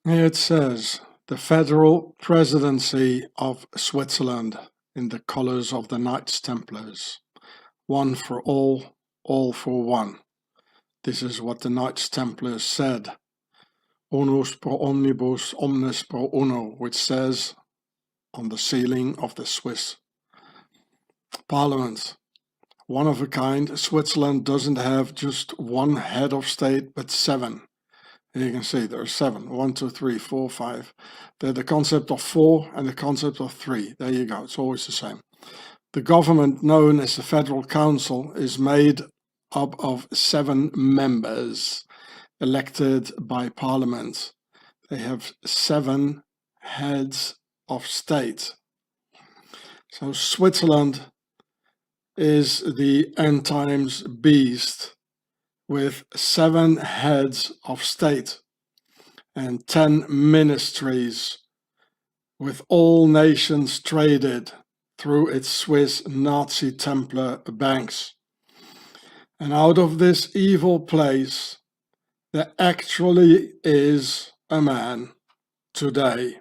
Here it says, the federal presidency of Switzerland in the colors of the Knights Templars. One for all for one. This is what the Knights Templars said. Unus pro omnibus, omnes pro uno, which says on the ceiling of the Swiss Parliament. One of a kind. Switzerland doesn't have just one head of state, but 7. And you can see there are 7. 1, 2, 3, 4, 5. They're the concept of 4 and the concept of 3. There you go. It's always the same. The government known as the Federal Council is made up of 7 members elected by Parliament. They have 7 heads of state. So Switzerland is the end times beast with 7 heads of state and 10 ministries, with all nations traded through its Swiss Nazi Templar banks. And out of this evil place there actually is a man today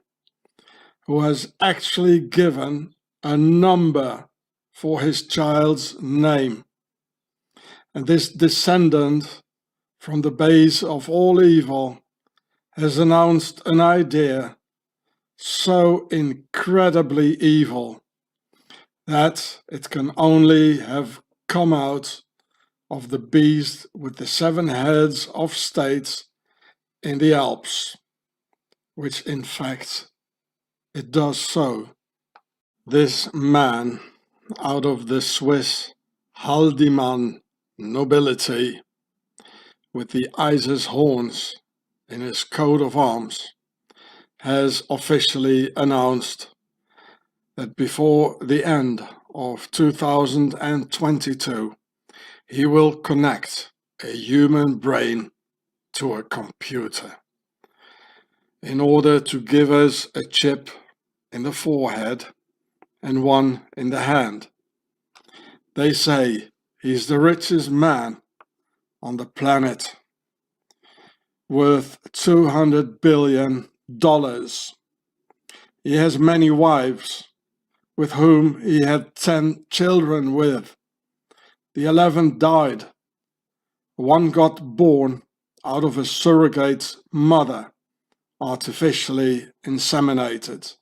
who has actually given a number for his child's name. And this descendant from the base of all evil has announced an idea so incredibly evil that it can only have come out of the beast with the 7 heads of state in the Alps, which in fact it does so. This man out of the Swiss Haldimand Nobility, with the Isis horns in his coat of arms, has officially announced that before the end of 2022 he will connect a human brain to a computer in order to give us a chip in the forehead and one in the hand. They say he's the richest man on the planet, worth $200 billion. He has many wives, with whom he had 10 children with. The 11th died. One got born out of a surrogate mother, artificially inseminated.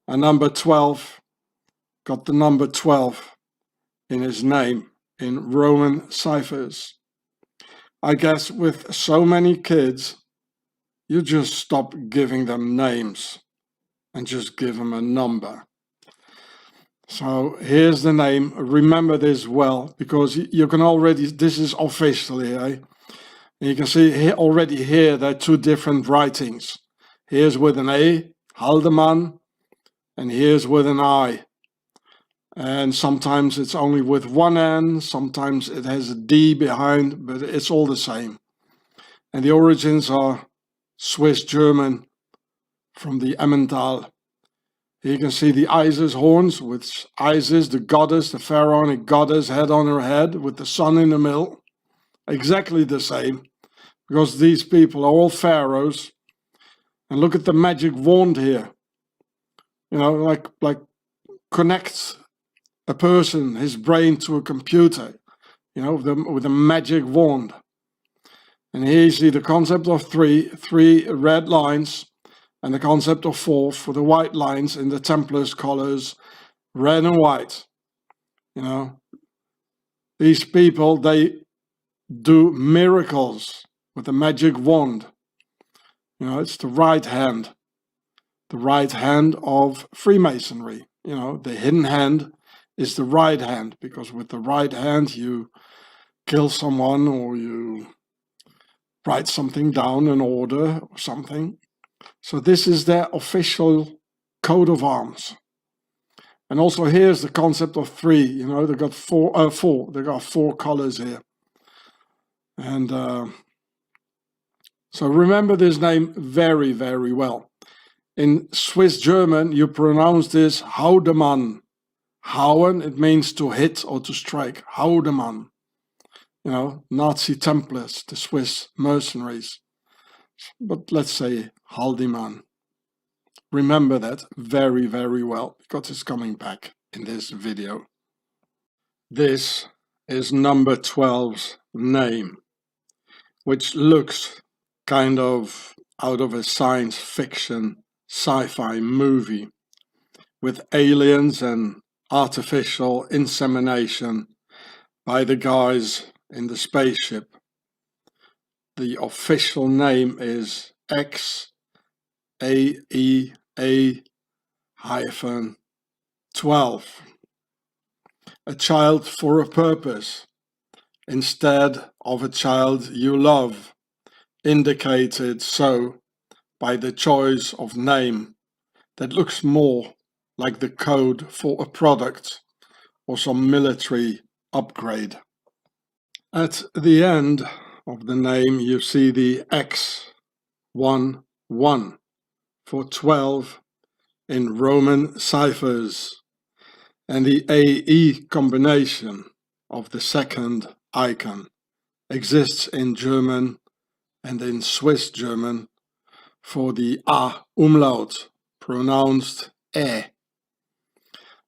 And number 12 got the number 12 in his name in Roman ciphers. I guess with so many kids, you just stop giving them names and just give them a number. So here's the name. Remember this well, because you can already, this is officially, you can see here, already here there are 2 different writings. Here's with an A, Haldemann, and here's with an I. And sometimes it's only with 1 N, sometimes it has a D behind, but it's all the same. And the origins are Swiss German from the Emmental. Here you can see the Isis horns, with Isis, the goddess, the Pharaonic goddess, head on her head with the sun in the middle. Exactly the same, because these people are all pharaohs. And look at the magic wand here. You know, like connects a person, his brain, to a computer, you know, with a magic wand. And here you see the concept of 3 red lines, and the concept of 4 for the white lines in the Templars colors, red and white. You know, these people, they do miracles with the magic wand. You know, it's the right hand of Freemasonry. You know, the hidden hand is the right hand, because with the right hand you kill someone, or you write something down, an order or something. So this is their official coat of arms. And also here's the concept of 3. You know, they got 4. They got 4 colors here. And so remember this name very, very well. In Swiss German, you pronounce this Haldemann. Hauen, it means to hit or to strike. Haldemann. You know, Nazi Templars, the Swiss mercenaries. But let's say Haldimann. Remember that very, very well, because it's coming back in this video. This is number 12's name, which looks kind of out of a science fiction sci-fi movie with aliens and artificial insemination by the guys in the spaceship. The official name is XAEA-12. A child for a purpose, instead of a child you love, indicated so by the choice of name that looks more like the code for a product or some military upgrade. At the end of the name you see the X11 for 12 in Roman ciphers, and the AE combination of the second icon exists in German and in Swiss German for the A umlaut, pronounced E.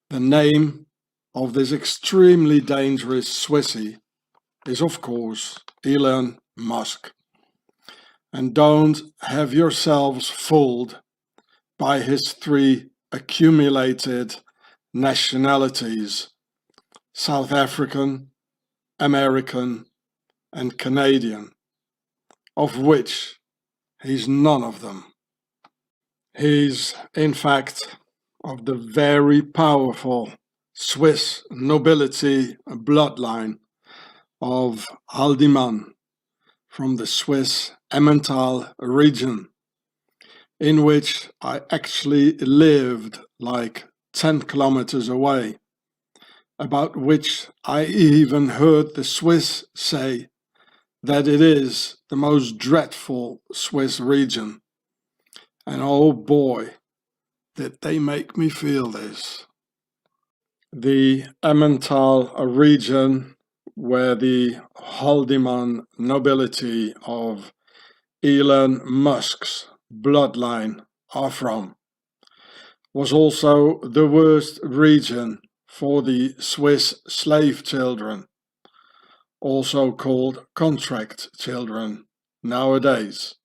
The name of this extremely dangerous Swissy is of course Elon Musk. And don't have yourselves fooled by his 3 accumulated nationalities: South African, American and Canadian, of which he's none of them. He's in fact of the very powerful Swiss nobility bloodline of Haldimann from the Swiss Emmental region, in which I actually lived like 10 kilometers away, about which I even heard the Swiss say that it is the most dreadful Swiss region. And oh boy, did they make me feel this. The Emmental region, where the Haldimand nobility of Elon Musk's bloodline are from, was also the worst region for the Swiss slave children, also called contract children nowadays.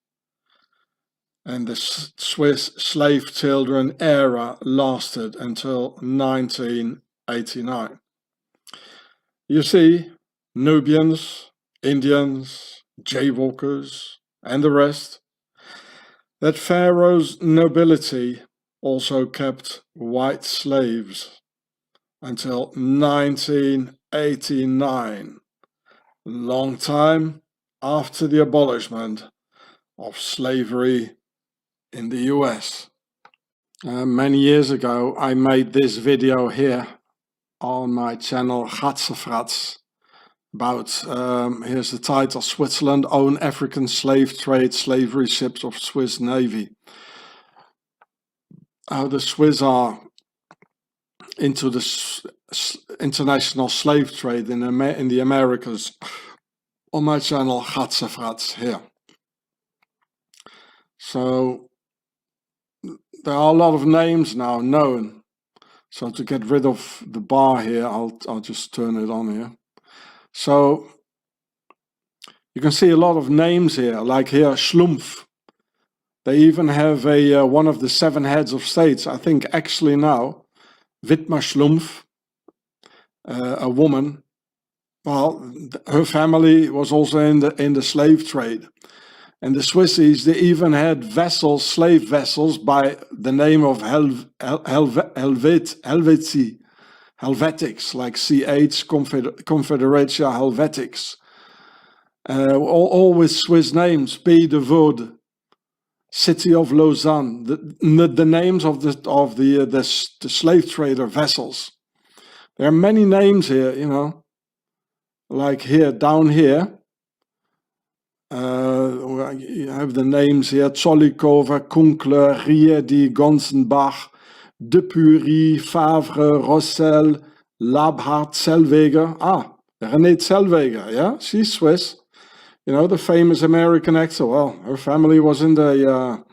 And the Swiss slave children era lasted until 1989. You see, Nubians, Indians, jaywalkers and the rest, that Pharaoh's nobility also kept white slaves until 1989, long time after the abolishment of slavery in the US. Many years ago I made this video here on my channel Gatzefrats about, here's the title: Switzerland own African slave trade slavery ships of Swiss Navy. How the Swiss are into the international slave trade in the Americas, on my channel Gatzefrats here. So there are a lot of names now known. So to get rid of the bar here, I'll just turn it on here. So you can see a lot of names here, like here Schlumpf. They even have a one of the 7 heads of states, I think actually now, Widmer Schlumpf, a woman. Well, her family was also in the slave trade. And the Swissies, they even had vessels, slave vessels, by the name of Helvetics, like CH, Confederatia Helvetics. All with Swiss names: Pays de Vaud, City of Lausanne, the names of the slave trader vessels. There are many names here, you know, like here, down here. You have the names here: Zollikofer, Kunkler, Riedi, Gonsenbach, Depury, Favre, Rossel, Labhart, Zellweger. Ah, Renée Zellweger, yeah, she's Swiss. You know, the famous American actor. Well, her family was in the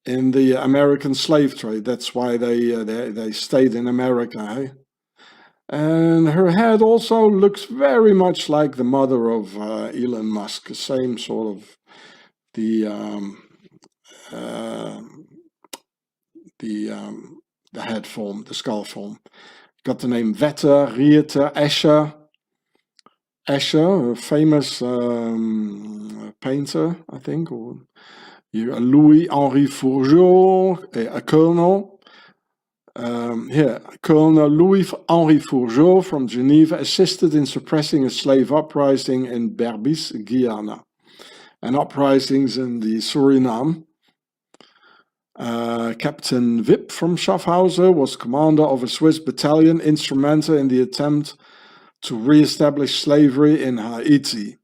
in the American slave trade. That's why they stayed in America. Eh? And her head also looks very much like the mother of Elon Musk, the same sort of the uh, the um, the head form, the skull form. Got the name Vetter, Rieter, Escher. Escher, a famous painter, I think, or Louis-Henri Fourgeot, a colonel. Here, Colonel Louis-Henri Fourgeot from Geneva assisted in suppressing a slave uprising in Berbice, Guyana, and uprisings in the Suriname. Captain Wip from Schaffhausen was commander of a Swiss battalion instrumental in the attempt to re-establish slavery in Haiti.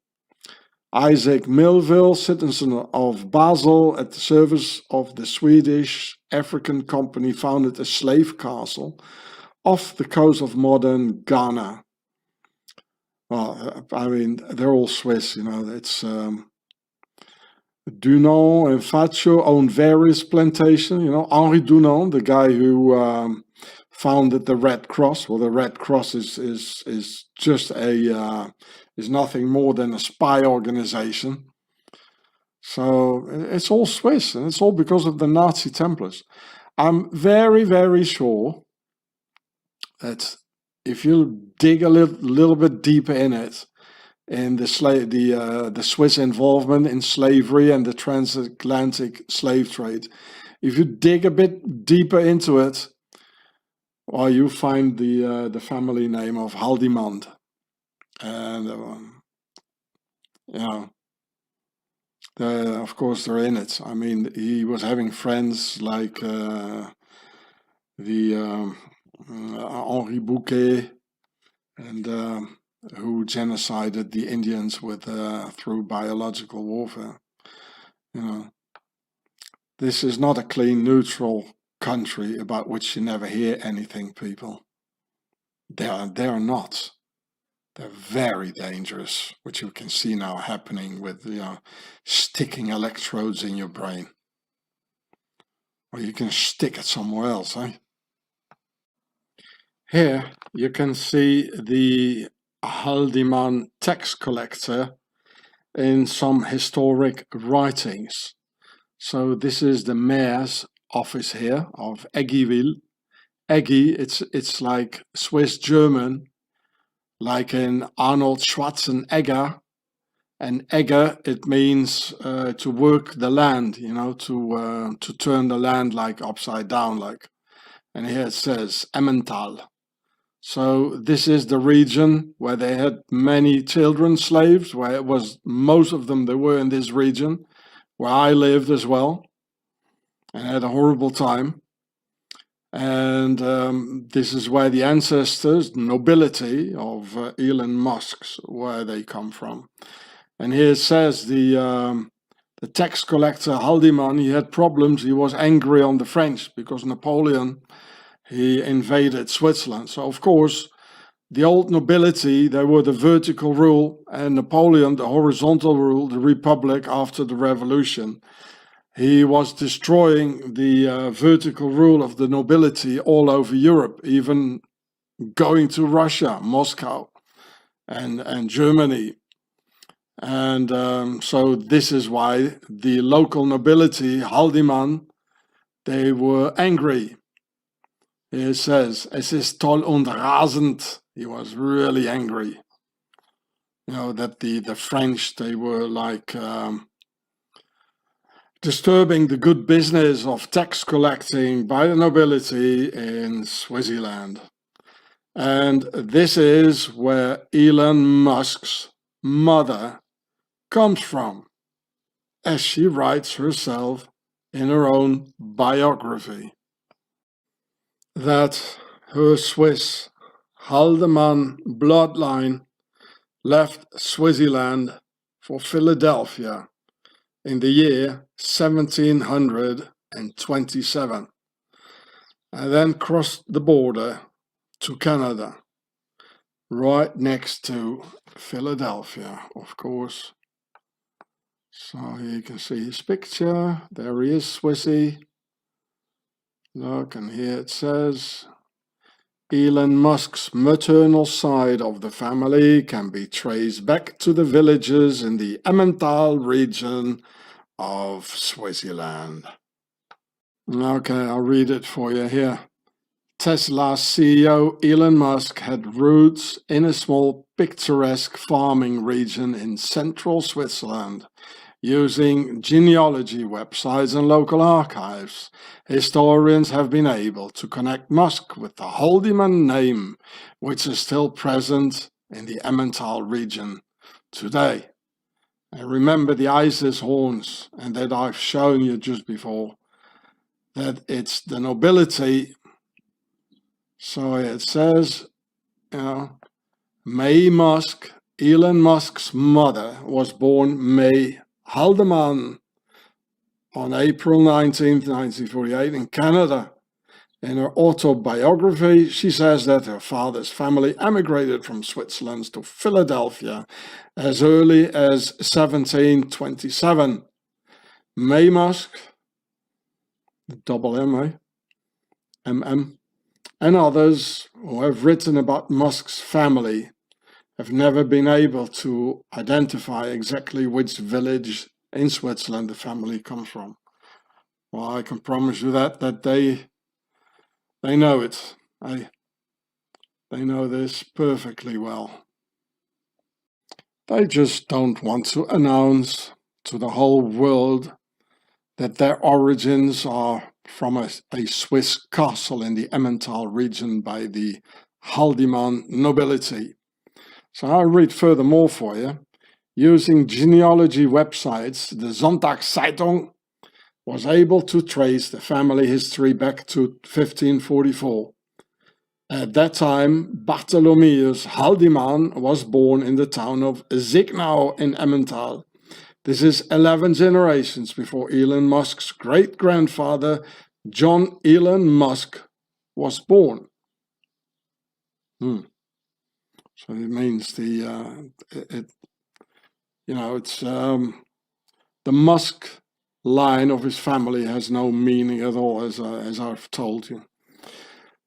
Isaac Melville, citizen of Basel, at the service of the Swedish African Company, founded a slave castle off the coast of modern Ghana. Well, I mean, they're all Swiss, you know. It's Dunant and Faccio owned various plantations. You know, Henri Dunant, the guy who founded the Red Cross. Well, the Red Cross is just is nothing more than a spy organization. So it's all Swiss, and it's all because of the Nazi Templars. I'm very, very sure that if you dig a little bit deeper in it, in the Swiss involvement in slavery and the transatlantic slave trade, if you dig a bit deeper into it, well, you find the family name of Haldimann, and you know, of course they're in it. I mean, he was having friends like Henri Bouquet, and who genocided the Indians with through biological warfare. You know, this is not a clean, neutral country about which you never hear anything, people. They are not. They're very dangerous, which you can see now happening with, you know, sticking electrodes in your brain. Or you can stick it somewhere else, eh? Here you can see the Haldeman tax collector in some historic writings. So this is the mayor's office here of Eggyville. Eggy, it's like Swiss German, like in Arnold Schwarzenegger. And Egger, it means to work the land, you know, to turn the land like upside down, like. And here it says Emmental. So this is the region where they had many children slaves, where it was most of them, they were in this region, where I lived as well, and had a horrible time. And this is where the ancestors, nobility of Elon Musk's, where they come from. And here it says the tax collector Haldimann, he had problems. He was angry on the French because Napoleon, he invaded Switzerland. So of course, the old nobility, they were the vertical rule, and Napoleon, the horizontal rule, the republic after the revolution. He was destroying the vertical rule of the nobility all over Europe, even going to Russia, Moscow, and Germany. And so this is why the local nobility, Haldimann, they were angry. He says, "Es ist toll und rasend." He was really angry. You know, that the French, they were like disturbing the good business of tax collecting by the nobility in Switzerland. And this is where Elon Musk's mother comes from, as she writes herself in her own biography, that her Swiss Haldimand bloodline left Switzerland for Philadelphia in the year 1727, and then crossed the border to Canada, right next to Philadelphia, of course. So here you can see his picture. There he is, Swissy. Look, and here it says, Elon Musk's maternal side of the family can be traced back to the villages in the Emmental region of Switzerland. Okay, I'll read it for you here. Tesla's CEO Elon Musk had roots in a small picturesque farming region in central Switzerland. Using genealogy websites and local archives, historians have been able to connect Musk with the Haldimann name, which is still present in the Emmental region today. And remember the Isis horns, and that I've shown you just before, that it's the nobility. So it says, May Musk, Elon Musk's mother, was born May Haldeman on April 19, 1948 in Canada. In her autobiography, she says that her father's family emigrated from Switzerland to Philadelphia as early as 1727. May Musk, double M, MM, and others who have written about Musk's family have never been able to identify exactly which village in Switzerland the family comes from. Well, I can promise you that they know it. They know this perfectly well. They just don't want to announce to the whole world that their origins are from a Swiss castle in the Emmental region by the Haldimand nobility. So I'll read furthermore for you. Using genealogy websites, the Sonntagszeitung was able to trace the family history back to 1544. At that time, Bartholomeus Haldimann was born in the town of Zignau in Emmental. This is 11 generations before Elon Musk's great-grandfather, John Elon Musk, was born. So it means the Musk line of his family has no meaning at all, as I've told you.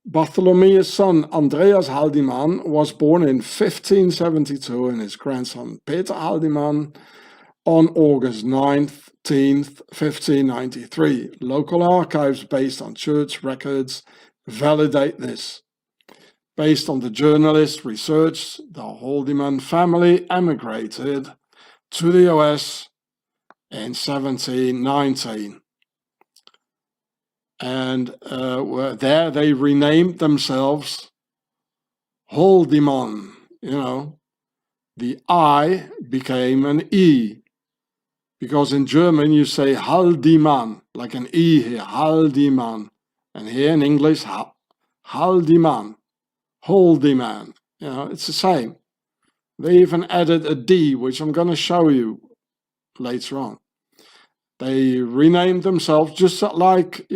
Bartholomeus' son Andreas Haldimann was born in 1572 and his grandson Peter Haldimann on August 19th, 1593. Local archives based on church records validate this. Based on the journalist's research, the Haldimann family emigrated to the US in 1719. And there they renamed themselves Haldimann. The I became an E. Because in German you say Haldimann, like an E here, Haldimann. And here in English, Haldimann, Haldimann. It's the same. They even added a D, which I'm going to show you later on. They renamed themselves just like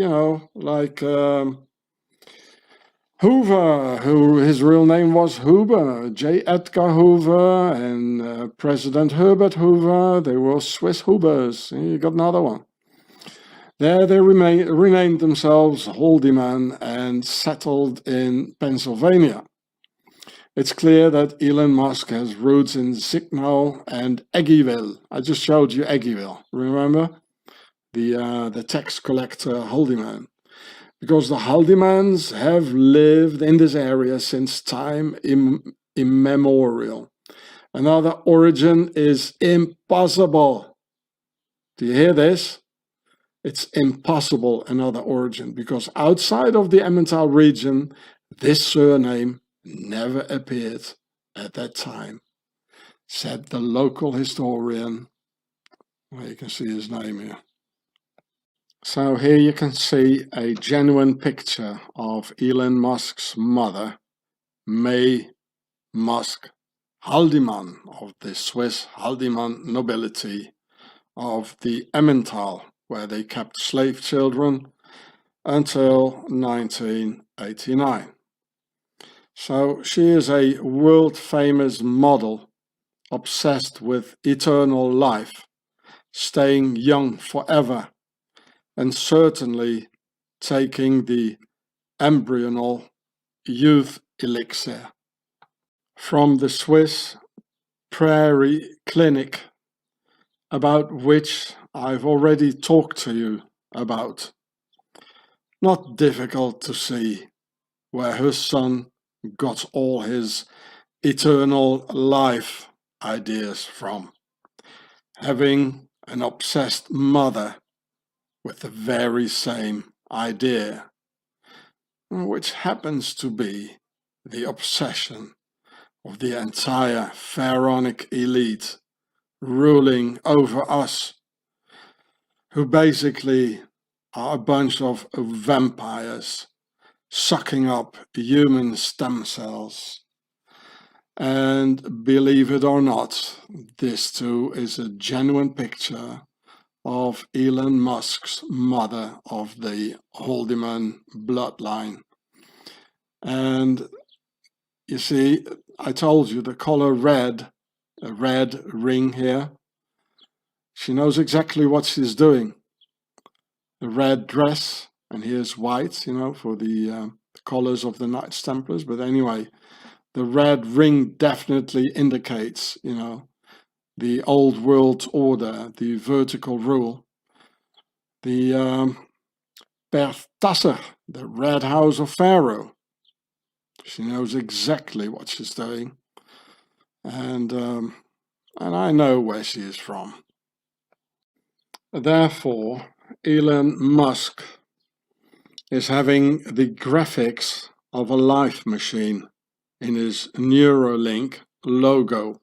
Hoover, who his real name was Hoover, J. Edgar Hoover, and President Herbert Hoover. They were Swiss Hoovers. You got another one. There they renamed themselves Haldimann and settled in Pennsylvania. It's clear that Elon Musk has roots in Zignau and Eggyville. I just showed you Eggyville, remember? The tax collector Haldeman. Because the Haldimanns have lived in this area since time immemorial. Another origin is impossible. Do you hear this? It's impossible, another origin, because outside of the Emmental region, this surname never appeared at that time, said the local historian. Well, you can see his name here. So here you can see a genuine picture of Elon Musk's mother, May Musk Haldimann, of the Swiss Haldimand nobility of the Emmental, where they kept slave children until 1989. So she is a world-famous model, obsessed with eternal life, staying young forever, and certainly taking the embryonal youth elixir from the Swiss Prairie Clinic, about which I've already talked to you about. Not difficult to see where her son got all his eternal life ideas from, having an obsessed mother with the very same idea, which happens to be the obsession of the entire Pharaonic elite ruling over us, who basically are a bunch of vampires sucking up human stem cells. And believe it or not, this too is a genuine picture of Elon Musk's mother of the Haldimann bloodline. And you see, I told you the color red, a red ring here. She knows exactly what she's doing. The red dress, and here's white, you know, for the colors of the Knights Templars. But anyway, the red ring definitely indicates, you know, the old world order, the vertical rule. The Bertasser, the red house of Pharaoh. She knows exactly what she's doing. And I know where she is from. Therefore, Elon Musk is having the graphics of a life machine in his Neuralink logo,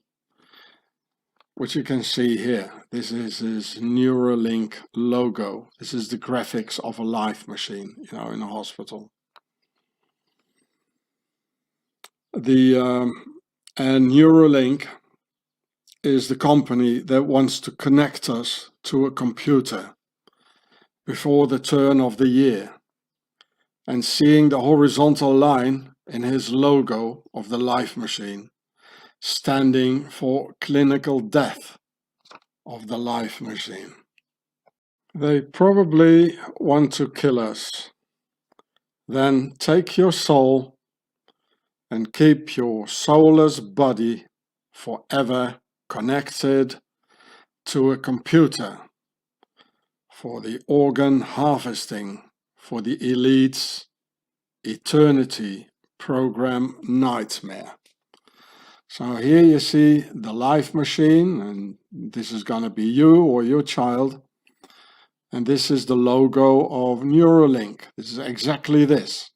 which you can see here. This is his Neuralink logo. This is the graphics of a life machine, you know, in a hospital. And Neuralink is the company that wants to connect us to a computer before the turn of the year. And seeing the horizontal line in his logo of the life machine, standing for clinical death of the life machine. They probably want to kill us. Then take your soul and keep your soulless body forever connected to a computer for the organ harvesting for the elite's eternity program nightmare. So here you see the life machine, and this is going to be you or your child. And this is the logo of Neuralink. This is exactly this.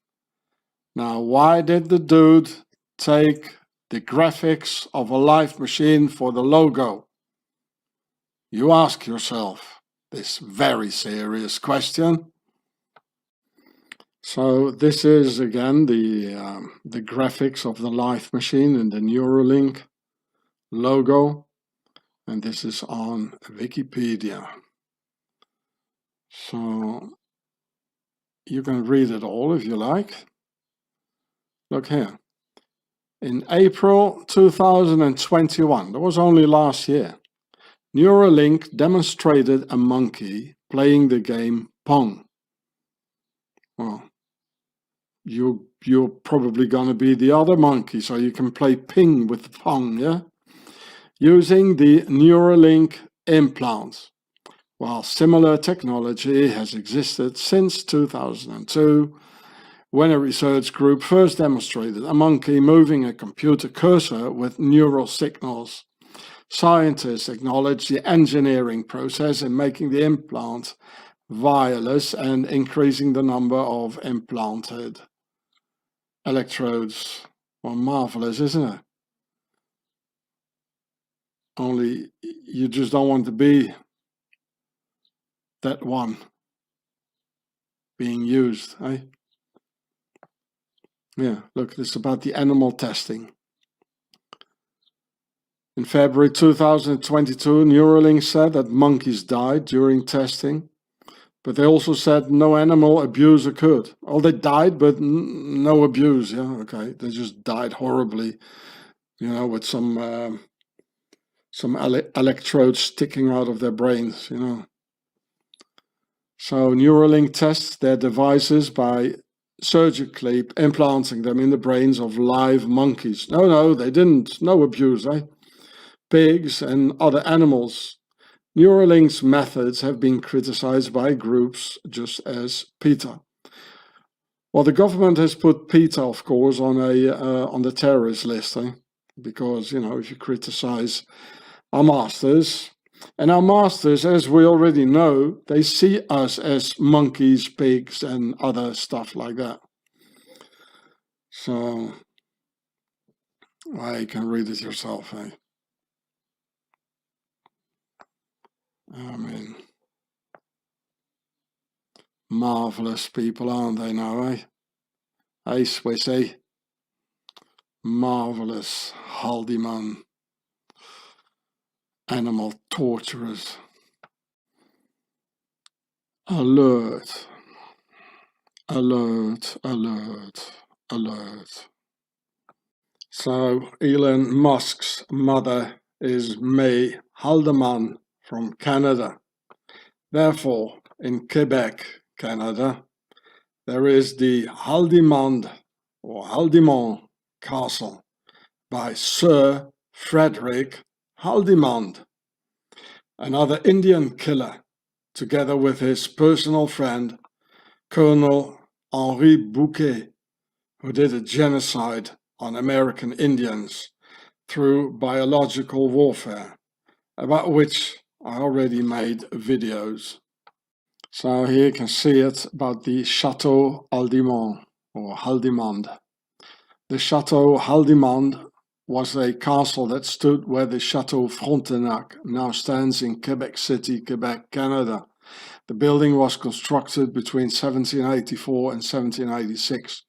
Now, why did the dude take the graphics of a life machine for the logo? You ask yourself this very serious question. So this is again the graphics of the life machine and the Neuralink logo, and this is on Wikipedia. So you can read it all if you like. Look here. In April 2021, that was only last year, Neuralink demonstrated a monkey playing the game Pong. Well, you're probably going to be the other monkey, so you can play ping with Pong, yeah? Using the Neuralink implants. While similar technology has existed since 2002, when a research group first demonstrated a monkey moving a computer cursor with neural signals. Scientists acknowledged the engineering process in making the implant wireless and increasing the number of implanted electrodes. Well, marvelous, isn't it? Only you just don't want to be that one being used, eh? Yeah, look, this is about the animal testing. In February 2022, Neuralink said that monkeys died during testing, but they also said no animal abuse occurred. Oh, they died, but no abuse, yeah, okay. They just died horribly, you know, with some electrodes sticking out of their brains, you know. So Neuralink tests their devices by surgically implanting them in the brains of live monkeys. No, they didn't. No abuse, eh? Pigs and other animals. Neuralink's methods have been criticized by groups just as PETA. Well, the government has put PETA, of course, on the terrorist list, eh? Because, you know, if you criticize our masters, and our masters, as we already know, they see us as monkeys, pigs, and other stuff like that. So, well, you can read it yourself, eh? I mean, marvelous people, aren't they now, eh? Hey, Swissy. Marvelous Haldimann. Animal torturers. Alert. Alert, alert, alert. So Elon Musk's mother is May Haldeman from Canada. Therefore, in Quebec, Canada, there is the Haldimand or Haldimann Castle by Sir Frederick Haldimand, another Indian killer, together with his personal friend, Colonel Henri Bouquet, who did a genocide on American Indians through biological warfare, about which I already made videos. So here you can see it about the Chateau Haldimand or Haldimand. The Chateau Haldimand was a castle that stood where the Chateau Frontenac now stands in Quebec City, Quebec, Canada. The building was constructed between 1784 and 1786.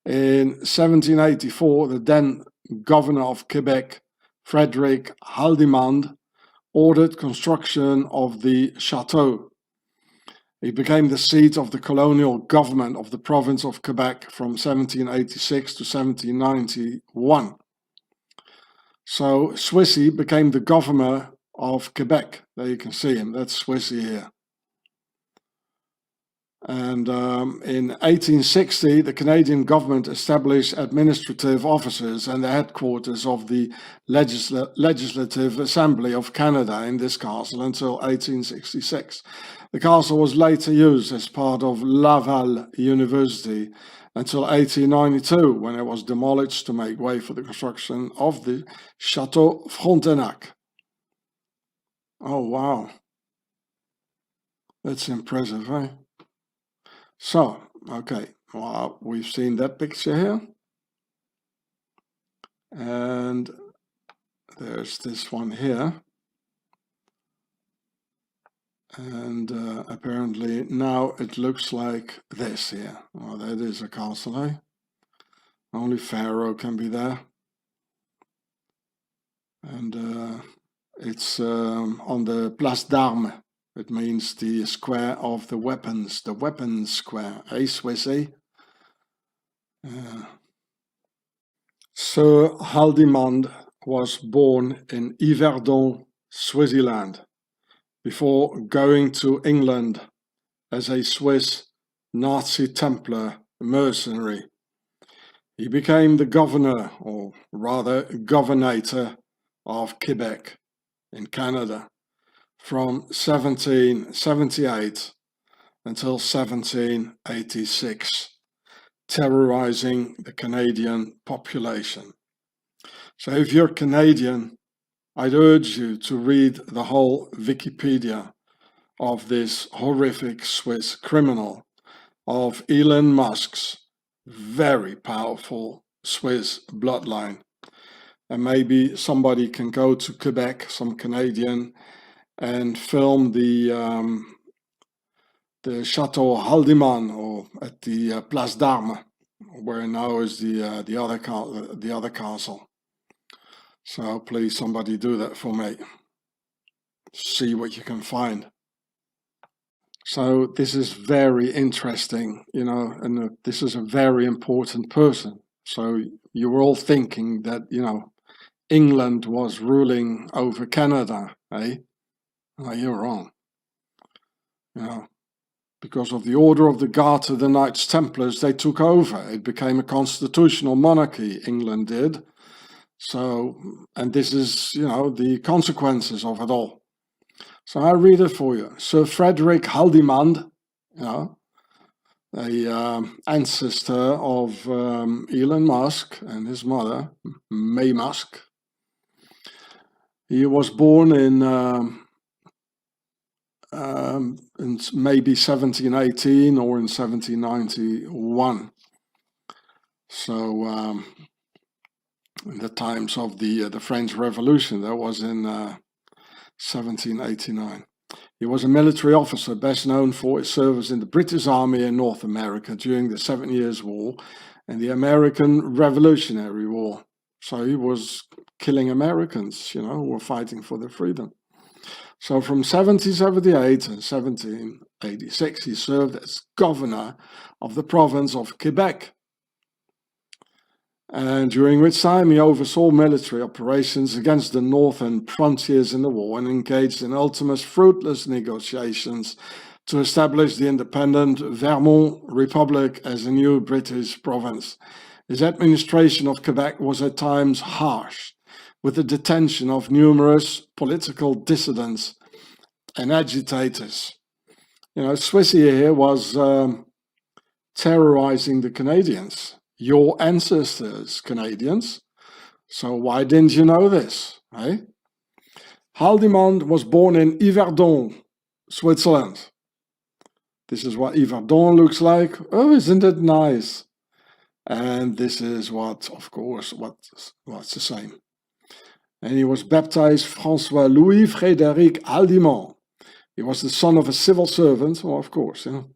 In 1784, the then governor of Quebec, Frederick Haldimand, ordered construction of the chateau. It became the seat of the colonial government of the province of Quebec from 1786 to 1791. So Swissy became the governor of Quebec. There you can see him, that's Swissy here. And in 1860, the Canadian government established administrative offices and the headquarters of the Legislative Assembly of Canada in this castle until 1866. The castle was later used as part of Laval University until 1892, when it was demolished to make way for the construction of the Chateau Frontenac. Oh, wow. That's impressive, eh? So, okay, well, we've seen that picture here. And there's this one here. And apparently now it looks like this here. Well, that is a castle, eh? Only Pharaoh can be there. And it's on the Place d'Armes. It means the square of the weapons square, eh, Swissy? Sir Haldimand was born in Yverdon, Switzerland, before going to England as a Swiss Nazi Templar mercenary. He became the governor, or rather governator, of Quebec in Canada from 1778 until 1786, terrorizing the Canadian population. So if you're Canadian, I'd urge you to read the whole Wikipedia of this horrific Swiss criminal, of Elon Musk's very powerful Swiss bloodline. And maybe somebody can go to Quebec, some Canadian, and film the Chateau Haldimand, or at the Place d'Armes, where now is the other castle. So please, somebody do that for me. See what you can find. So this is very interesting, you know, and this is a very important person. So you were all thinking that, you know, England was ruling over Canada, eh? Well, you're wrong. You know, because of the order of the Guard to the Knights Templars, they took over. It became a constitutional monarchy, England did. So, and this is, you know, the consequences of it all. So I read it for you. Sir Frederick Haldimand, you know, a ancestor of Elon Musk and his mother, May Musk. He was born in maybe 1718 or in 1791. So in the times of the French Revolution, that was in 1789. He was a military officer best known for his service in the British Army in North America during the 7 Years' War and the American Revolutionary War. So he was killing Americans, you know, who were fighting for their freedom. So from 1778 to 1786, he served as governor of the province of Quebec, and during which time he oversaw military operations against the northern frontiers in the war and engaged in ultimate fruitless negotiations to establish the independent Vermont Republic as a new British province. His administration of Quebec was at times harsh, with the detention of numerous political dissidents and agitators. You know, Swissy here was terrorizing the Canadians. Your ancestors, Canadians. So why didn't you know this, eh? Haldeman was born in Yverdon, Switzerland. This is what Yverdon looks like. Oh, isn't it nice? And this is what, of course, what's the same. And he was baptized François Louis Frederick Haldimand. He was the son of a civil servant, well, of course, you know.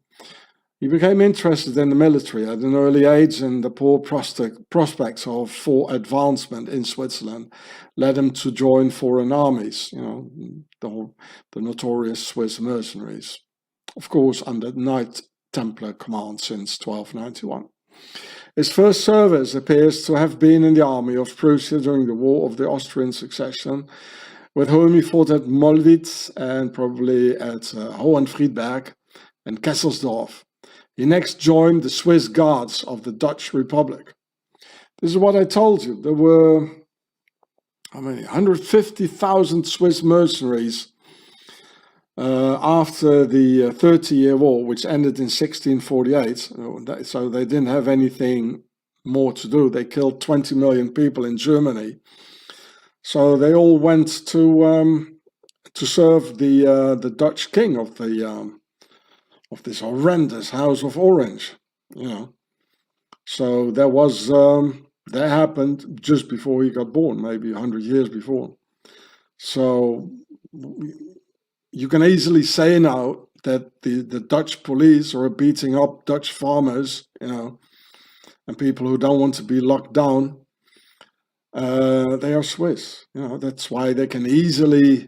He became interested in the military at an early age, and the poor prospects for advancement in Switzerland led him to join foreign armies, you know, the notorious Swiss mercenaries, of course under Knight Templar command since 1291. His first service appears to have been in the army of Prussia during the War of the Austrian Succession, with whom he fought at Mollwitz and probably at Hohenfriedberg and Kesselsdorf. He next joined the Swiss Guards of the Dutch Republic. This is what I told you. There were, how many? 150,000 Swiss mercenaries after the 30-Year War, which ended in 1648. So they didn't have anything more to do. They killed 20 million people in Germany. So they all went to serve the Dutch king of this horrendous House of Orange, you know. So there was, that happened just before he got born, maybe 100 years before. So you can easily say now that the Dutch police are beating up Dutch farmers, you know, and people who don't want to be locked down. They are Swiss, you know. That's why they can easily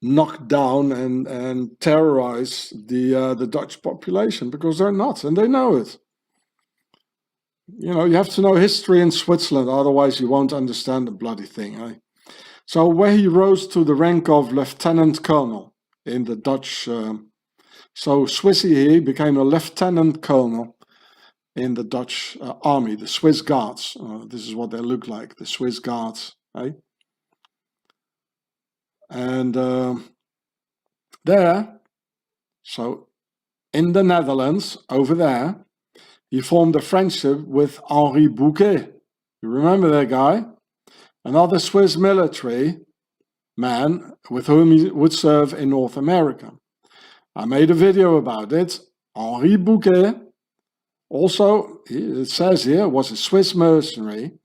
knock down and terrorize the Dutch population, because they're not, and they know it. You know, you have to know history in Switzerland, otherwise you won't understand the bloody thing. Eh? So where he rose to the rank of lieutenant colonel in the Dutch, so Swissy here became a lieutenant colonel in the Dutch army, the Swiss Guards. This is what they look like, the Swiss Guards. Eh? And there, so in the Netherlands, over there, he formed a friendship with Henri Bouquet. You remember that guy? Another Swiss military man with whom he would serve in North America. I made a video about it. Henri Bouquet, also, it says here, was a Swiss mercenary.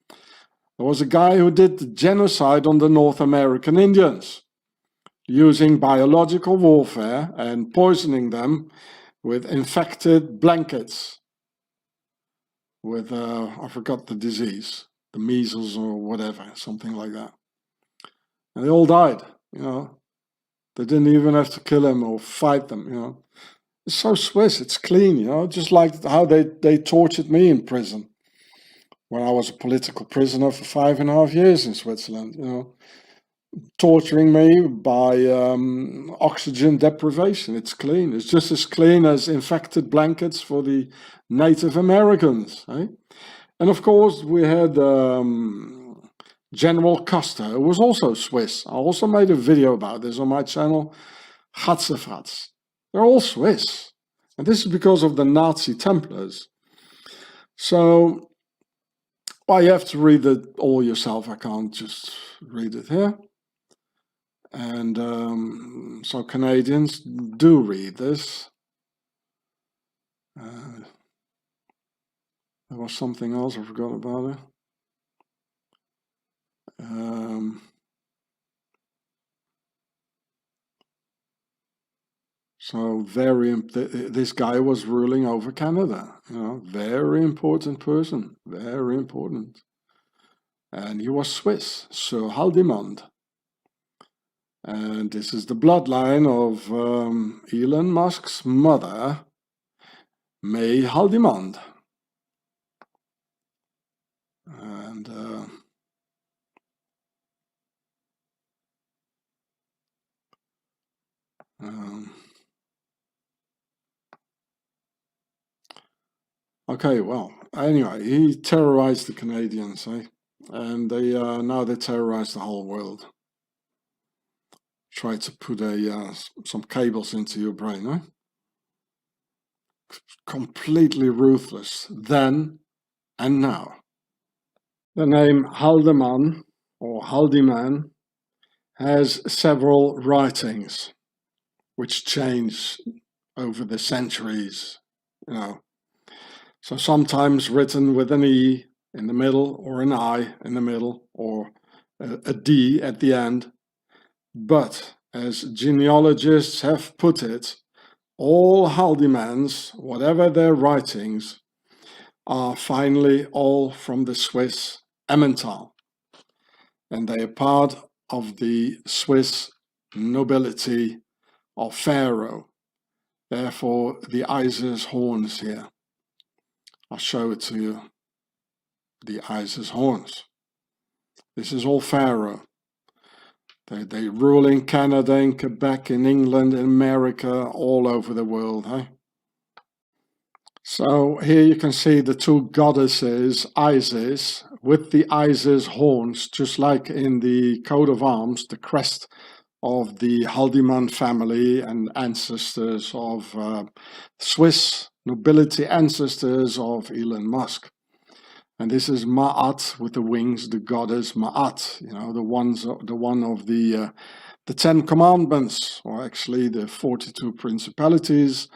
There was a guy who did the genocide on the North American Indians, using biological warfare and poisoning them with infected blankets with, I forgot the disease, the measles or whatever, something like that. And they all died, you know. They didn't even have to kill them or fight them, you know. It's so Swiss, it's clean, you know, just like how they tortured me in prison when I was a political prisoner for 5.5 years in Switzerland, you know. torturing me by oxygen deprivation. It's clean. It's just as clean as infected blankets for the Native Americans. Eh? And of course, we had General Custer, who was also Swiss. I also made a video about this on my channel, Gatzefratz. They're all Swiss. And this is because of the Nazi Templars. So, well, you have to read it all yourself. I can't just read it here. And so Canadians do read this. There was something else I forgot about it. So this guy was ruling over Canada, you know, very important person, very important. And he was Swiss, Sir Haldimand. And this is the bloodline of Elon Musk's mother, May Haldimand. And okay, well, anyway, he terrorized the Canadians, eh? And they now they terrorize the whole world. Try to put some cables into your brain, eh? Completely ruthless, then and now. The name Haldeman or Haldimann has several writings which change over the centuries, you know. So sometimes written with an E in the middle or an I in the middle or a D at the end. But as genealogists have put it, all Haldimans, whatever their writings, are finally all from the Swiss Emmental. And they are part of the Swiss nobility of Pharaoh. Therefore, the Isis horns here. I'll show it to you. The Isis horns. This is all Pharaoh. They rule in Canada, in Quebec, in England, in America, all over the world. Eh? So here you can see the two goddesses, Isis, with the Isis horns, just like in the coat of arms, the crest of the Haldimand family and ancestors of Swiss nobility, ancestors of Elon Musk. And this is Ma'at with the wings, the goddess Ma'at, you know, the one of the 10 commandments, or actually the 42 principalities,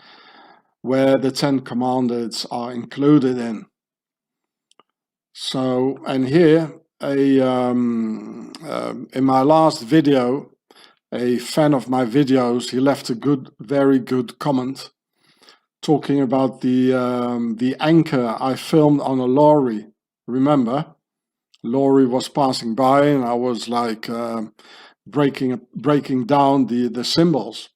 where the 10 commandments are included in. So, and here, in my last video, a fan of my videos, he left a very good comment talking about the anchor I filmed on a lorry. Remember, lorry was passing by, and I was like breaking down the symbols,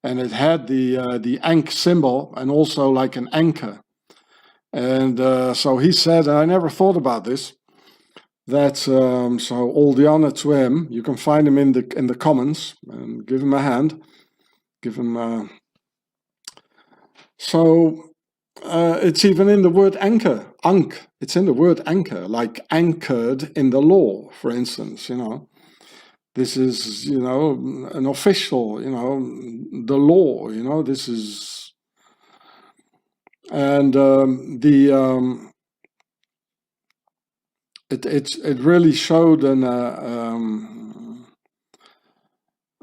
and it had the ankh symbol and also like an anchor. And so he said, and I never thought about this, that so all the honor to him. You can find him in the comments and give him a hand, give him. So it's even in the word anchor, ankh. It's in the word anchor, like anchored in the law, for instance. You know, this is, you know, an official. You know, the law. You know, this is, and it really showed an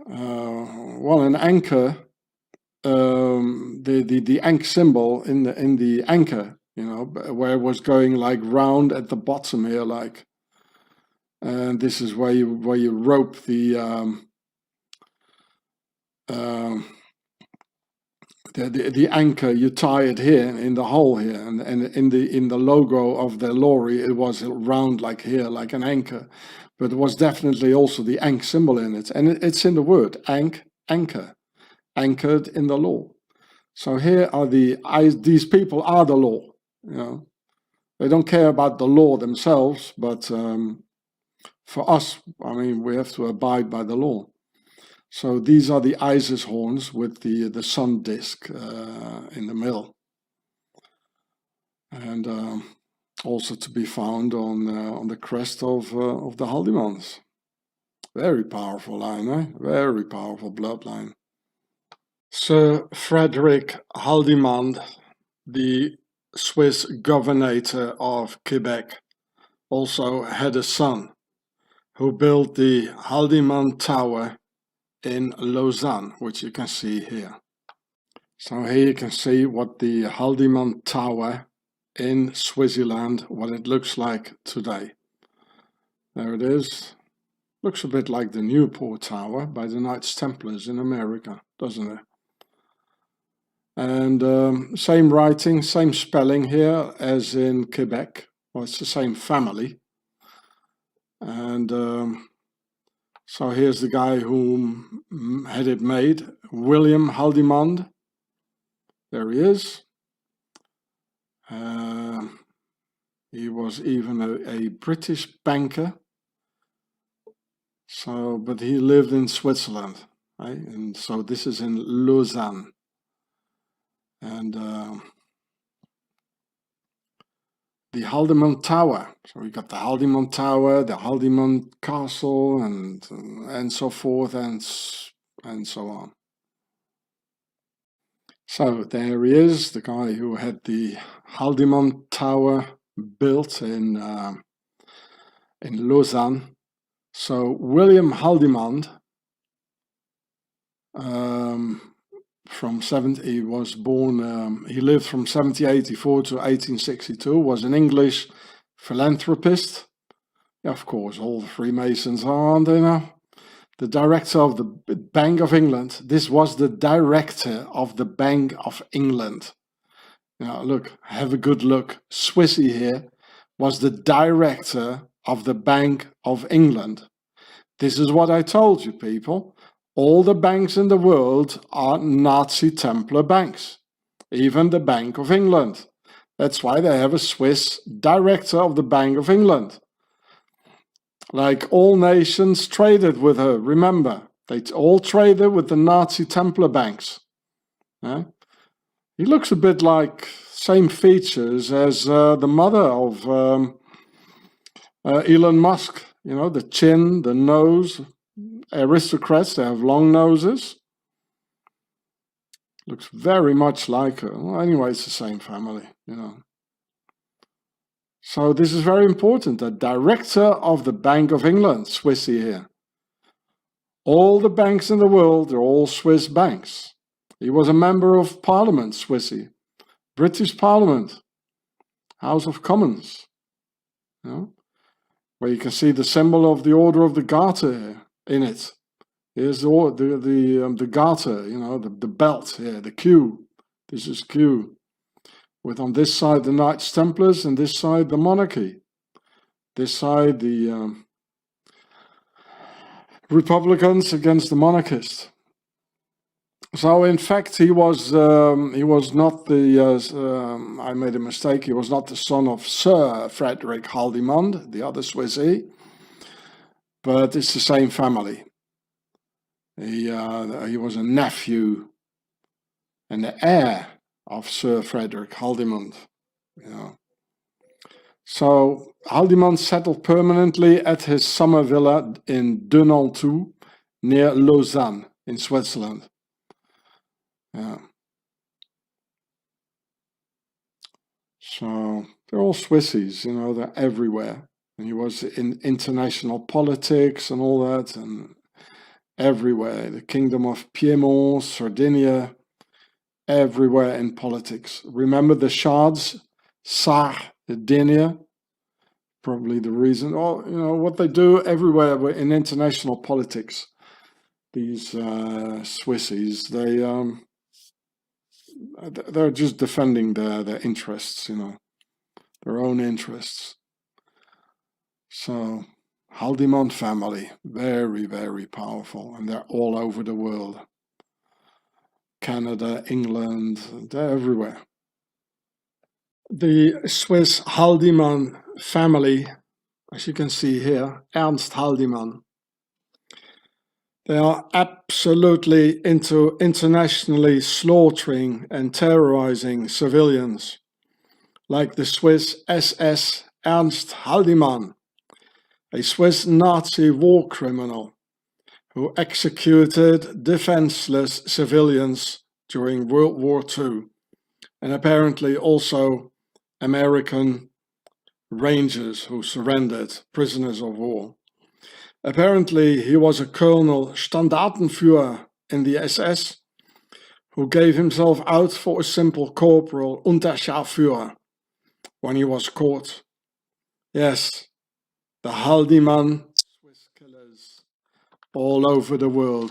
well, an anchor. The ankh symbol in the anchor, you know, where it was going like round at the bottom here, like, and this is where you rope the anchor. You tie it here in the hole here, and in the logo of the lorry, it was round like here, like an anchor, but it was definitely also the ankh symbol in it, and it's in the word ankh, anchor. Anchored in the law. So here are these people are the law. You know, they don't care about the law themselves, but For us, I mean, we have to abide by the law. So these are the Isis horns with the sun disk in the middle. And also to be found on the crest of the Haldimans. Very powerful line, eh? Very powerful bloodline. Sir Frederick Haldimand, the Swiss governor of Quebec, also had a son who built the Haldemann Tower in Lausanne, which you can see here. So here you can see what the Haldemann Tower in Switzerland, what it looks like today. There it is. Looks a bit like the Newport Tower by the Knights Templars in America, doesn't it? And same writing, same spelling here as in Quebec. Well, it's the same family. And so here's the guy who had it made, William Haldimand. There he is. He was even a British banker. So, but he lived in Switzerland, right? And so this is in Lausanne. And the Haldemann Tower. So we got the Haldemann Tower, the Haldemann Castle, and so forth, and so on. So there he is, the guy who had the Haldemann Tower built in Lausanne. So William Haldimand, he was born, he lived from 1784 to 1862, was an English philanthropist. Yeah, of course, all the Freemasons are, aren't they now? The director of the Bank of England. This was the director of the Bank of England. Now look, have a good look. Swissy here was the director of the Bank of England. This is what I told you, people. All the banks in the world are Nazi Templar banks, even the Bank of England. That's why they have a Swiss director of the Bank of England. Like all nations traded with her, remember, they all traded with the Nazi Templar banks. Yeah? He looks a bit like, same features as the mother of Elon Musk. You know, the chin, the nose. Aristocrats, they have long noses. Looks very much like her. Well, anyway, it's the same family, you know. So this is very important. The director of the Bank of England, Swissy here. All the banks in the world, they're all Swiss banks. He was a member of Parliament, Swissy. British Parliament. House of Commons. You know, where you can see the symbol of the Order of the Garter here. In it. Here's the garter, you know, the belt here, the Q. This is Q. With on this side the Knights Templars and this side the monarchy. This side the Republicans against the monarchists. So in fact he was not the, I made a mistake, he was not the son of Sir Frederick Haldimand, the other Swissy. But it's the same family. He was a nephew and the heir of Sir Frederick Haldimand. Yeah. So Haldimand settled permanently at his summer villa in Denantou, near Lausanne in Switzerland. Yeah. So they're all Swissies, you know, they're everywhere. And he was in international politics and all that, and everywhere. The Kingdom of Piedmont, Sardinia, everywhere in politics. Remember the shards? Sardinia? Probably the reason. Oh, you know, what they do everywhere in international politics. These Swissies, they're just defending their interests, you know, their own interests. So, Haldimand family, very, very powerful, and they're all over the world. Canada, England, they're everywhere. The Swiss Haldimand family as you can see here, Ernst Haldimann. They are absolutely into internationally slaughtering and terrorizing civilians, like the Swiss SS Ernst Haldimann, a Swiss Nazi war criminal who executed defenseless civilians during World War II, and apparently also American Rangers who surrendered, prisoners of war. Apparently he was a Colonel Standartenführer in the SS who gave himself out for a simple corporal Unterscharführer when he was caught. Yes, the Haldimann Swiss killers all over the world.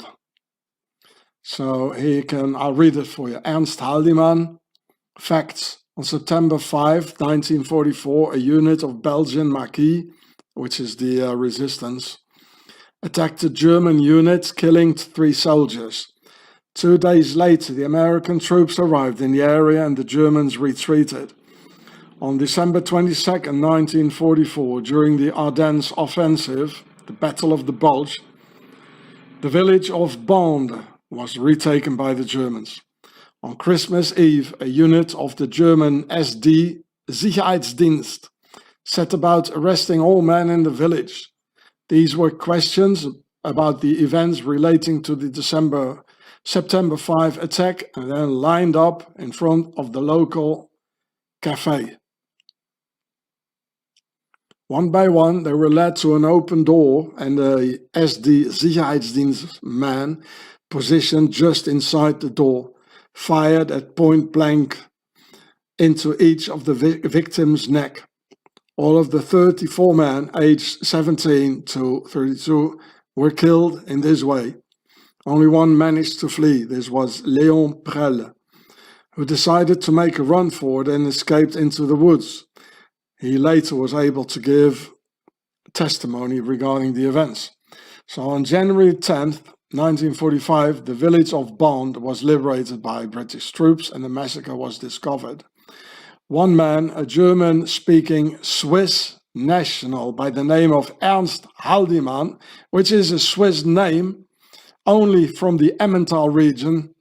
So here I'll read it for you. Ernst Haldimann, facts. On September 5, 1944, a unit of Belgian Maquis, which is the resistance, attacked a German unit, killing 3 soldiers. 2 days later, the American troops arrived in the area and the Germans retreated. On December 22, 1944, during the Ardennes offensive, the Battle of the Bulge, the village of Bond was retaken by the Germans. On Christmas Eve, a unit of the German SD Sicherheitsdienst set about arresting all men in the village. These were questions about the events relating to the September 5 attack and then lined up in front of the local cafe. One by one, they were led to an open door and the SD Sicherheitsdienst man positioned just inside the door fired at point blank into each of the victim's neck. All of the 34 men aged 17 to 32 were killed in this way. Only one managed to flee. This was Léon Prelle, who decided to make a run for it and escaped into the woods. He later was able to give testimony regarding the events. So on January 10th, 1945, the village of Bond was liberated by British troops and the massacre was discovered. One man, a German-speaking Swiss national by the name of Ernst Haldimann, which is a Swiss name only from the Emmental region,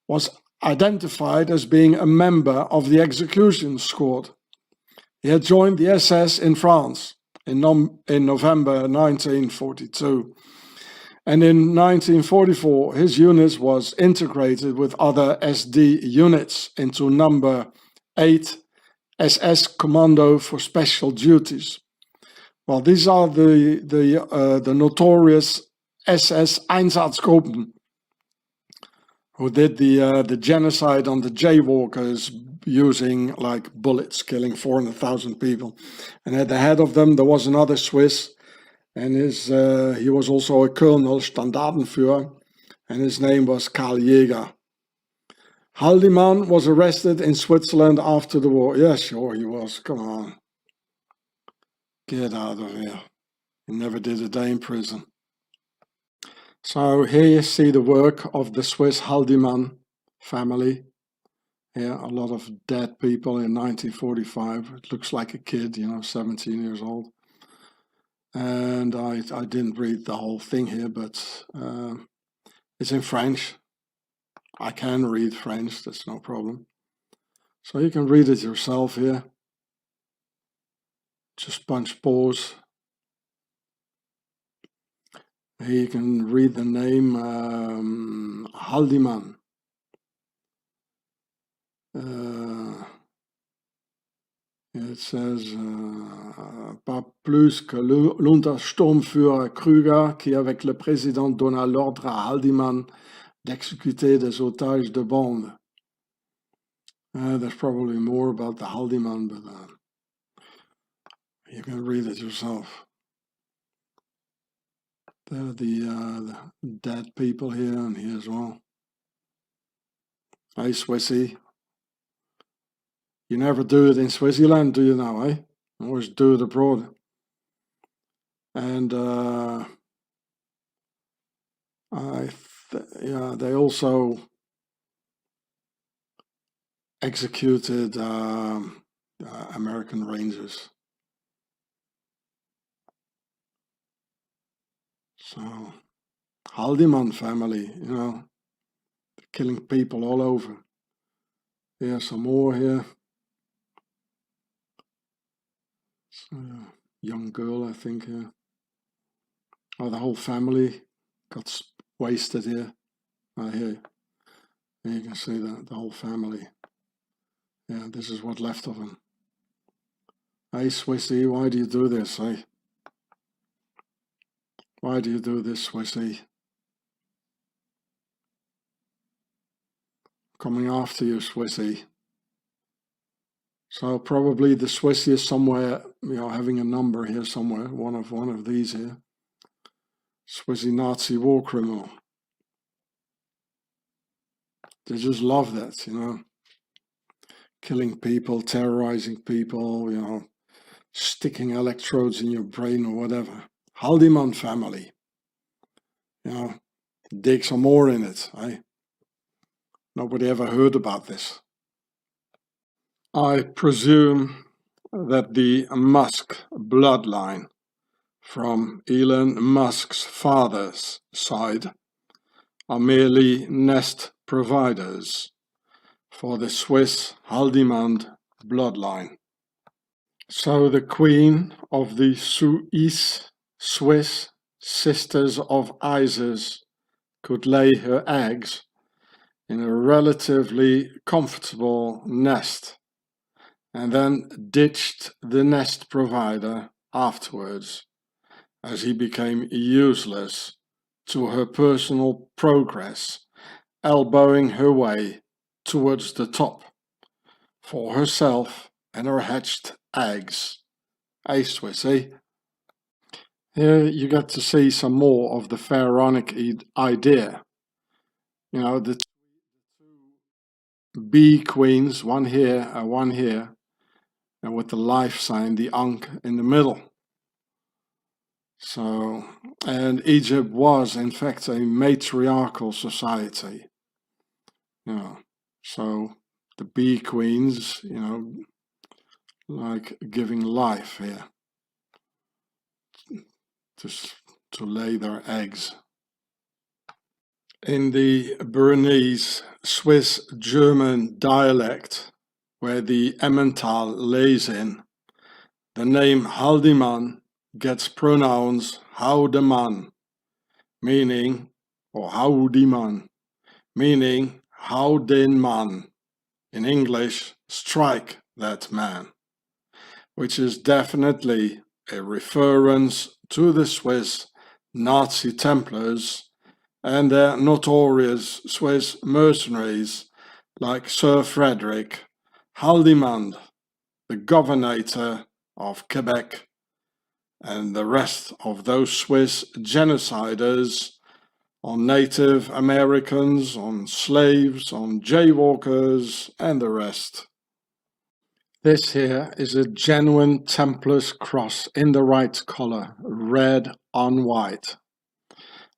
was identified as being a member of the execution squad. He had joined the SS in France in November 1942. And in 1944, his unit was integrated with other SD units into number 8 SS Commando for Special Duties. Well, these are the notorious SS Einsatzgruppen who did the genocide on the jaywalkers using like bullets, killing 400,000 people. And at the head of them, there was another Swiss, and he was also a Colonel, Standartenführer, and his name was Karl Jäger. Haldemann was arrested in Switzerland after the war. Yeah, sure he was. Come on. Get out of here. He never did a day in prison. So here you see the work of the Swiss Haldimand family. Here, a lot of dead people in 1945. It looks like a kid, 17 years old. And I didn't read the whole thing here, but it's in French. I can read French, that's no problem. So you can read it yourself here. Just punch pause. Here you can read the name Haldimann. It says pas plus que l'Untersturmführer Krüger qui avec le président donna l'ordre à Haldimann d'exécuter des otages de Bond. There's probably more about the Haldimann, but you can read it yourself. The dead people here and here as well. Hey, Swissy. You never do it in Switzerland, do you now, eh? You always do it abroad. And they also executed American Rangers. So, Haldimann family, you know, killing people all over. Here's some more here. So, young girl, I think, here. Oh, the whole family got wasted here. Here you can see the whole family. Yeah, this is what left of him. Hey, Swissy, why do you do this, eh? Why do you do this, Swissy? Coming after you, Swissy. So probably the Swissy is somewhere, you know, having a number here somewhere, one of these here. Swissy Nazi war criminal. They just love that, you know. Killing people, terrorizing people, you know, sticking electrodes in your brain or whatever. Haldeman family. You know, dig some more in it, eh? Nobody ever heard about this. I presume that the Musk bloodline from Elon Musk's father's side are merely nest providers for the Swiss Haldimand bloodline. So the queen of the Swiss Sisters of Isis could lay her eggs in a relatively comfortable nest and then ditched the nest provider afterwards as he became useless to her personal progress, elbowing her way towards the top for herself and her hatched eggs. Hey, Swissy. Here you get to see some more of the Pharaonic idea. You know, the two bee queens, one here and one here, and with the life sign, the Ankh, in the middle. So, and Egypt was in fact a matriarchal society. You know, so the bee queens, you know, like giving life here, just to lay their eggs. In the Bernese Swiss-German dialect, where the Emmental lays in, the name Haldimann gets pronounced Haldemann, meaning, or Haldimann, meaning Haldemann, in English, strike that man, which is definitely a reference to the Swiss Nazi Templars and their notorious Swiss mercenaries like Sir Frederick Haldimand, the governor of Quebec, and the rest of those Swiss genociders on Native Americans, on slaves, on jaywalkers, and the rest. This here is a genuine Templar's cross in the right color, red on white.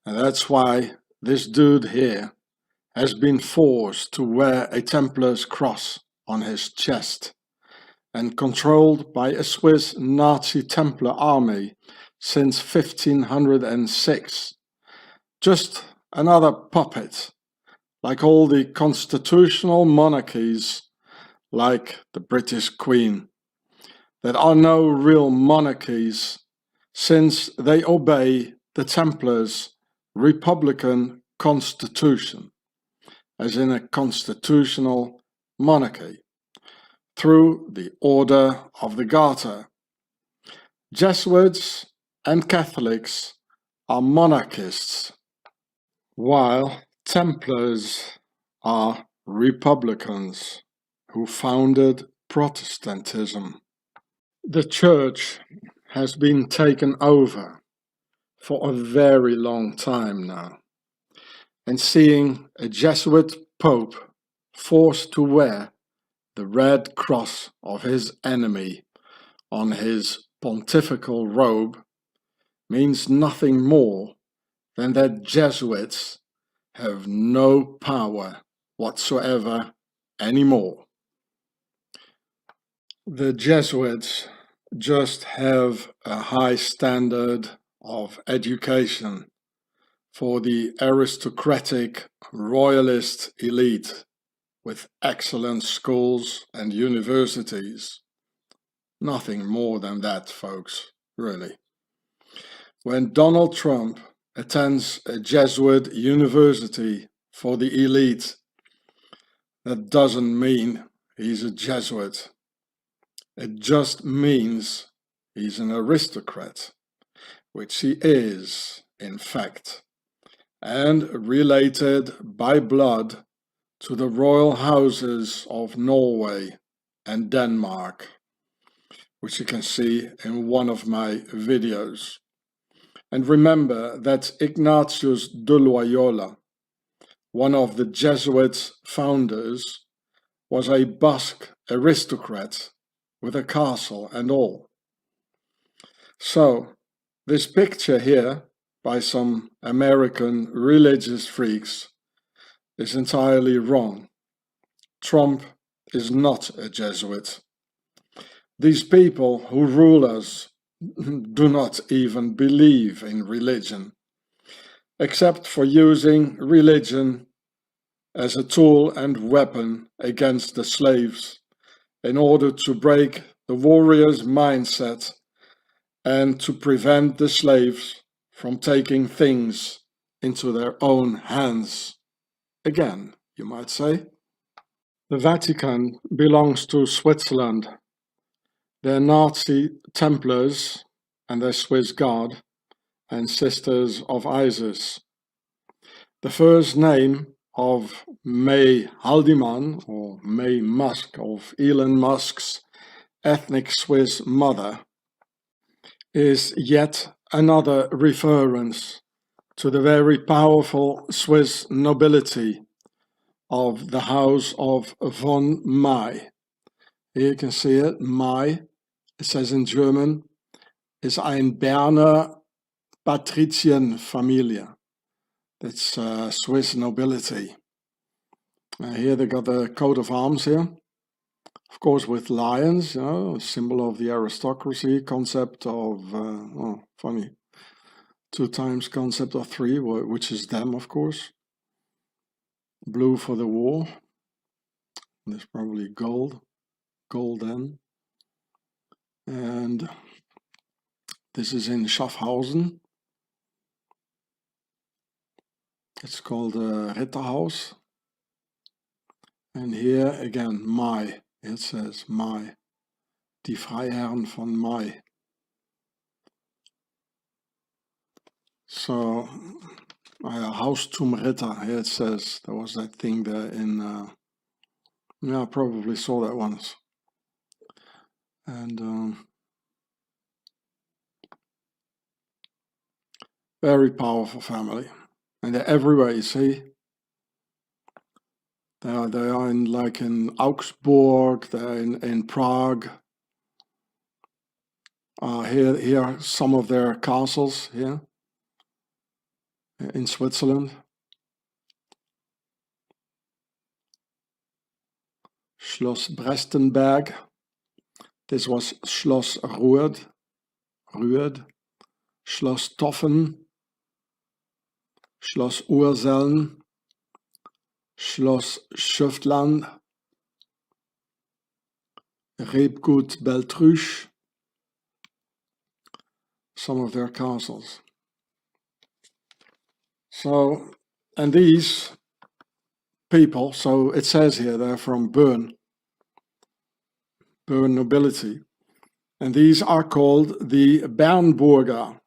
And that's why this dude here has been forced to wear a Templar's cross on his chest and controlled by a Swiss Nazi Templar army since 1506. Just another puppet, like all the constitutional monarchies, like the British Queen, that are no real monarchies since they obey the Templars' Republican Constitution, as in a constitutional monarchy, through the Order of the Garter. Jesuits and Catholics are monarchists, while Templars are Republicans who founded Protestantism. The Church has been taken over for a very long time now, and seeing a Jesuit Pope forced to wear the red cross of his enemy on his pontifical robe means nothing more than that Jesuits have no power whatsoever anymore. The Jesuits just have a high standard of education for the aristocratic royalist elite with excellent schools and universities. Nothing more than that, folks, really. When Donald Trump attends a Jesuit university for the elite, that doesn't mean he's a Jesuit. It just means he's an aristocrat, which he is, in fact, and related by blood to the royal houses of Norway and Denmark, which you can see in one of my videos. And remember that Ignatius de Loyola, one of the Jesuit founders, was a Basque aristocrat with a castle and all. So, this picture here by some American religious freaks is entirely wrong. Trump is not a Jesuit. These people who rule us do not even believe in religion, except for using religion as a tool and weapon against the slaves in order to break the warrior's mindset and to prevent the slaves from taking things into their own hands. Again, you might say. The Vatican belongs to Switzerland. They're Nazi Templars and they're Swiss Guard and Sisters of Isis. The first name of May Haldimann, or May Musk, of Elon Musk's ethnic Swiss mother, is yet another reference to the very powerful Swiss nobility of the House of von May. Here you can see it, May, it says in German, is ein Berner Patrizienfamilie. That's Swiss nobility. Here they got the coat of arms here. Of course with lions, you know, a symbol of the aristocracy, concept of, oh, funny, 2 times concept of 3, which is them, of course. Blue for the war. There's probably gold, golden. And this is in Schaffhausen. It's called Ritterhaus. And here again, May. It says May. Die Freiherren von May. So, Haus zum Ritter. Here it says, there was that thing there in, yeah, I probably saw that once. And very powerful family. And they're everywhere, you see. They are in, like in Augsburg, they're in Prague. Here are some of their castles here in Switzerland. Schloss Brestenberg. This was Schloss Ruhrd. Schloss Toffen. Schloss Ursellen. Schloss Schöftland. Rebgut Beltruche. Some of their castles. So, and these people, so it says here they're from Bern nobility, and these are called the Bernburger,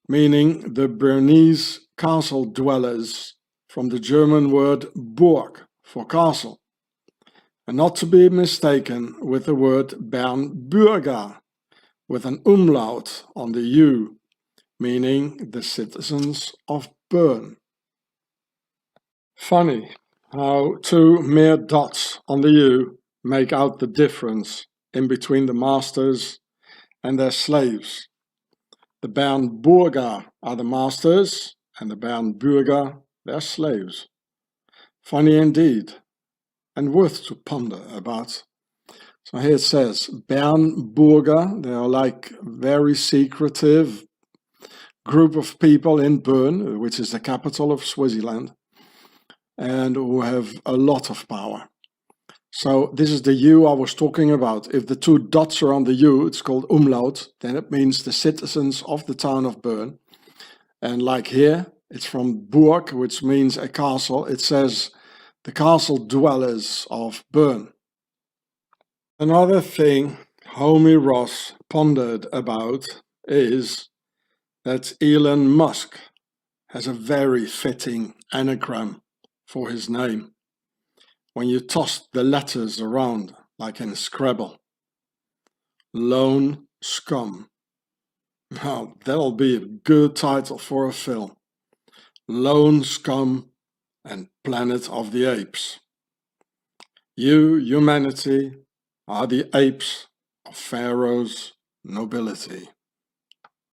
meaning the Bernese castle dwellers, from the German word Burg for castle, and not to be mistaken with the word Bernburger with an umlaut on the U, meaning the citizens of Bern. Funny how 2 mere dots on the U make out the difference in between the masters and their slaves. The Bernburger are the masters and the Bernburger their slaves. Funny indeed, and worth to ponder about. So here it says Bernburger, they are like very secretive, group of people in Bern, which is the capital of Swaziland, and who have a lot of power. So this is the U I was talking about. If the two dots are on the U, it's called umlaut, then it means the citizens of the town of Bern. And like here, it's from Burg, which means a castle. It says the castle dwellers of Bern. Another thing Homie Ross pondered about is that Elon Musk has a very fitting anagram for his name. When you toss the letters around like in Scrabble. Lone Skum. Now, that'll be a good title for a film. Lone Skum and Planet of the Apes. You, humanity, are the apes of Pharaoh's nobility.